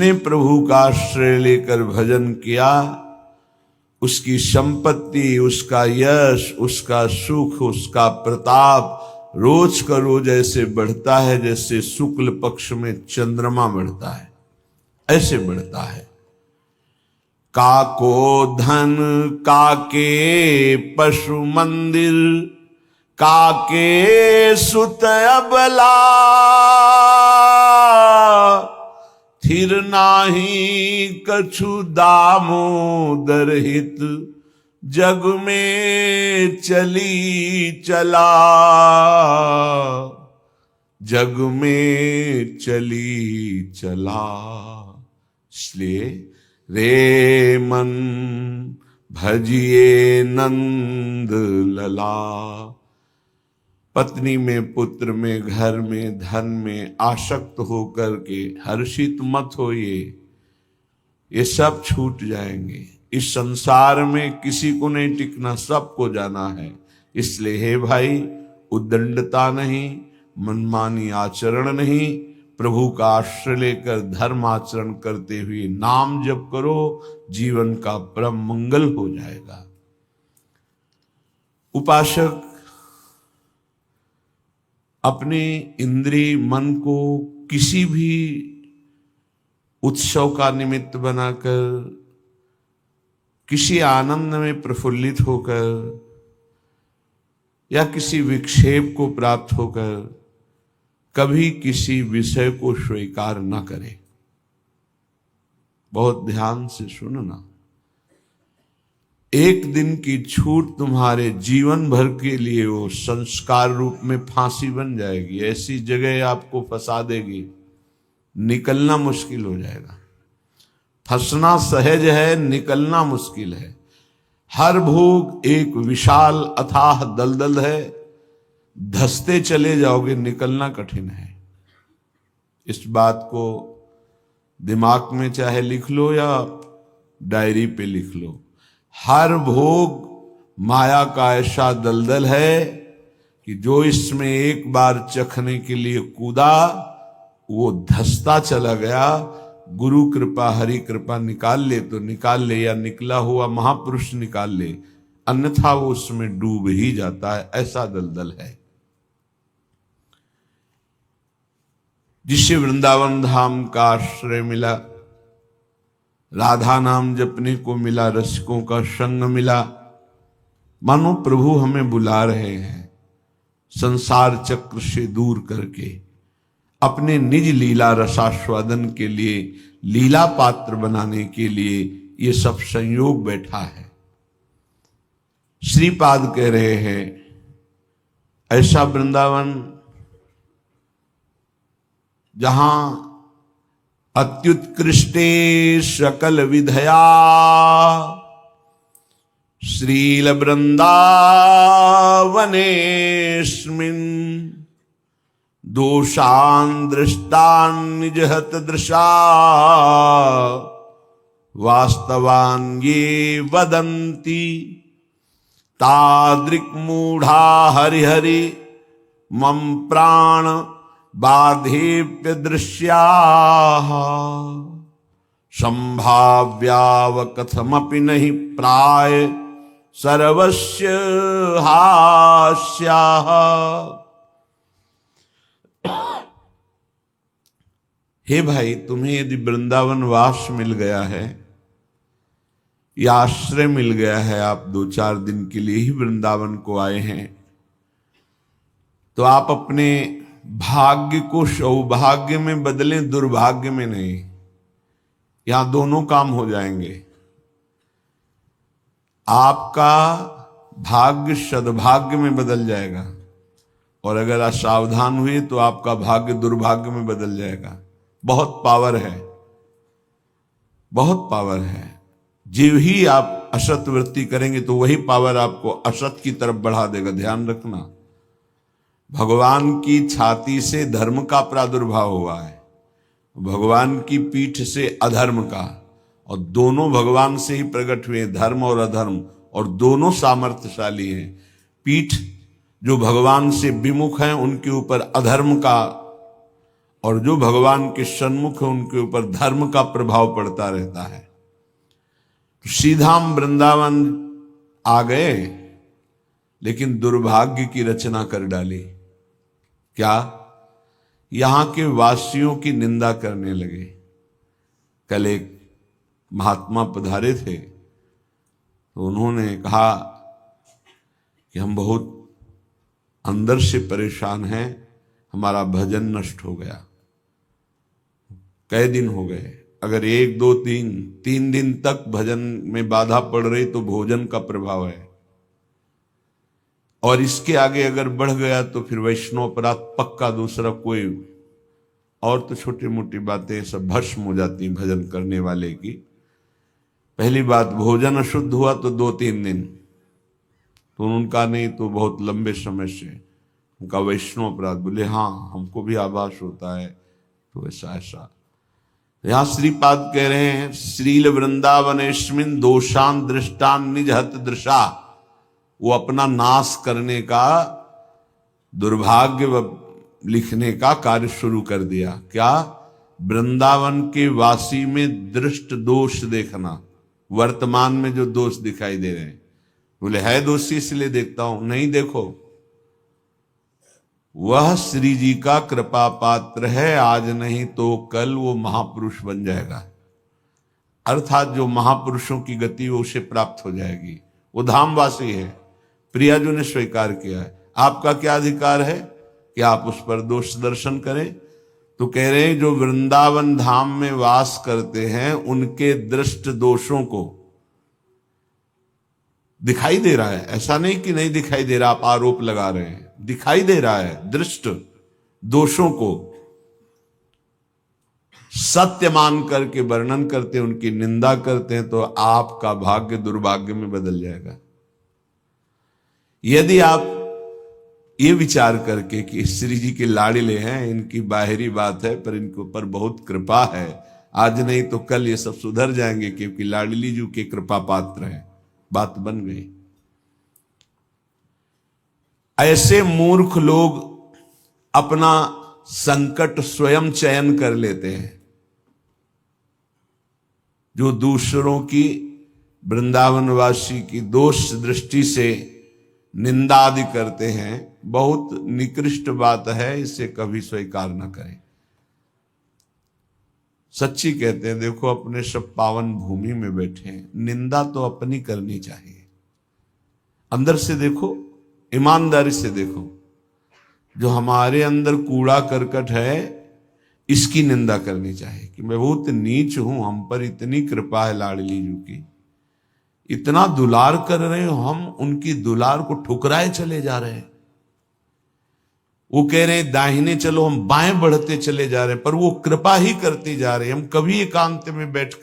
जिसने प्रभु का आश्रय लेकर भजन किया, उसकी संपत्ति, उसका यश, उसका सुख, उसका प्रताप रोज का रोज ऐसे बढ़ता है जैसे शुक्ल पक्ष में चंद्रमा बढ़ता है, ऐसे बढ़ता है। काको धन काके पशु मंदिर, काके सुत अबला, थिर नाही कछु दामोदर हित, जग में चली चला, जग में चली चला। इसलिए रे मन भजिए नंद लला। पत्नी में, पुत्र में, घर में, धन में आसक्त होकर के हर्षित मत होइए, ये सब छूट जाएंगे। इस संसार में किसी को नहीं टिकना, सबको जाना है। इसलिए हे भाई, उद्दंडता नहीं, मनमानी आचरण नहीं, प्रभु का आश्रय लेकर धर्म आचरण करते हुए नाम जप करो, जीवन का परम मंगल हो जाएगा। उपासक अपने इंद्रिय मन को किसी भी उत्सव का निमित्त बनाकर, किसी आनंद में प्रफुल्लित होकर या किसी विक्षेप को प्राप्त होकर कभी किसी विषय को स्वीकार न करे। बहुत ध्यान से सुनना, एक दिन की छूट तुम्हारे जीवन भर के लिए वो संस्कार रूप में फांसी बन जाएगी। ऐसी जगह आपको फंसा देगी, निकलना मुश्किल हो जाएगा। फंसना सहज है, निकलना मुश्किल है। हर भोग एक विशाल अथाह दलदल है, धंसते चले जाओगे, निकलना कठिन है। इस बात को दिमाग में चाहे लिख लो या डायरी पे लिख लो। हर भोग माया का ऐसा दलदल है कि जो इसमें एक बार चखने के लिए कूदा, वो धंसता चला गया। गुरु कृपा, हरि कृपा निकाल ले तो निकाल ले, या निकला हुआ महापुरुष निकाल ले, अन्यथा वो उसमें डूब ही जाता है। ऐसा दलदल है। जिसे वृंदावन धाम का आश्रय मिला, राधा नाम जपने को मिला, रसिकों का संग मिला, मानो प्रभु हमें बुला रहे हैं संसार चक्र से दूर करके अपने निज लीला रसास्वादन के लिए, लीला पात्र बनाने के लिए ये सब संयोग बैठा है। श्रीपाद कह रहे हैं, ऐसा वृंदावन जहां अत्युत्कृष्टे सकल विधया, श्रील वृंदावनेस्मिन् दोषान् दृष्टान् निजहत दृशा, वास्तवान् ये वदन्ति तादृक् मूढ़ा हरिहरि मम प्राण बाधेप्य दृश्याः, संभाव्याव कथमपि नहीं प्राय सर्वस्य हास्याः। हे भाई, तुम्हें यदि वृंदावन वास मिल गया है या आश्रय मिल गया है, आप 2-4 दिन के लिए ही वृंदावन को आए हैं, तो आप अपने भाग्य को सौभाग्य में बदलें, दुर्भाग्य में नहीं। यहां दोनों काम हो जाएंगे। आपका भाग्य सद्भाग्य में बदल जाएगा, और अगर आप सावधान हुए तो आपका भाग्य दुर्भाग्य में बदल जाएगा। बहुत पावर है, बहुत पावर है। जीव ही आप असत वृत्ति करेंगे तो वही पावर आपको असत की तरफ बढ़ा देगा। ध्यान रखना, भगवान की छाती से धर्म का प्रादुर्भाव हुआ है, भगवान की पीठ से अधर्म का, और दोनों भगवान से ही प्रकट हुए, धर्म और अधर्म, और दोनों सामर्थ्यशाली हैं। पीठ जो भगवान से विमुख हैं उनके ऊपर अधर्म का और जो भगवान के सन्मुख है उनके ऊपर धर्म का प्रभाव पड़ता रहता है। तो सीधा हम वृंदावन आ गए, लेकिन दुर्भाग्य की रचना कर डाली। क्या? यहां के वासियों की निंदा करने लगे। कल एक महात्मा पधारे थे, तो उन्होंने कहा कि हम बहुत अंदर से परेशान हैं, हमारा भजन नष्ट हो गया। कई दिन हो गए, अगर 1 2 3 दिन तक भजन में बाधा पड़ रही तो भोजन का प्रभाव है, और इसके आगे अगर बढ़ गया तो फिर वैष्णव अपराध पक्का। दूसरा कोई और तो छोटी मोटी बातें सब भस्म हो जाती भजन करने वाले की। पहली बात, भोजन अशुद्ध हुआ तो 2-3 दिन, तो उनका नहीं तो बहुत लंबे समय से उनका वैष्णव अपराध। बोले हाँ, हमको भी आभास होता है। तो ऐसा यहां श्रीपाद कह रहे हैं, श्रील वृंदावनेस्मिन दोषान दृष्टान निज हत दृशा। वो अपना नाश करने का, दुर्भाग्य लिखने का कार्य शुरू कर दिया। क्या? वृंदावन के वासी में दृष्ट दोष देखना, वर्तमान में जो दोष दिखाई दे रहे हैं। बोले है दोषी इसलिए देखता हूं। नहीं, देखो, वह श्री जी का कृपा पात्र है, आज नहीं तो कल वो महापुरुष बन जाएगा। अर्थात जो महापुरुषों की गति वो उसे प्राप्त हो जाएगी। वो धामवासी है, प्रियाजू ने स्वीकार किया है। आपका क्या अधिकार है कि आप उस पर दोष दर्शन करें? तो कह रहे हैं जो वृंदावन धाम में वास करते हैं उनके दृष्ट दोषों को दिखाई दे रहा है। ऐसा नहीं कि नहीं दिखाई दे रहा, आप आरोप लगा रहे हैं, दिखाई दे रहा है। दृष्ट दोषों को सत्य मान करके वर्णन करते हैं, उनकी निंदा करते हैं, तो आपका भाग्य दुर्भाग्य में बदल जाएगा। यदि आप ये विचार करके कि श्री जी के लाड़िले हैं, इनकी बाहरी बात है पर इनके ऊपर बहुत कृपा है, आज नहीं तो कल ये सब सुधर जाएंगे क्योंकि लाडली जी के कृपा पात्र हैं, बात बन गई। ऐसे मूर्ख लोग अपना संकट स्वयं चयन कर लेते हैं। जो दूसरों की, वृंदावनवासी की दोष दृष्टि से निंदा आदि करते हैं, बहुत निकृष्ट बात है, इसे कभी स्वीकार न करें। सच्ची कहते हैं, देखो अपने सब पावन भूमि में बैठे हैं, निंदा तो अपनी करनी चाहिए। अंदर से देखो, ईमानदारी से देखो, जो हमारे अंदर कूड़ा करकट है इसकी निंदा करनी चाहिए कि मैं बहुत नीच हूं, हम पर इतनी कृपा है लाडली जी की, इतना दुलार कर रहे हो, हम उनकी दुलार को ठुकराए चले जा रहे हैं। वो कह रहे हैं दाहिने चलो, हम बाएं बढ़ते चले जा रहे हैं, पर वो कृपा ही करते जा रहे हैं। हम कभी एकांत में बैठकर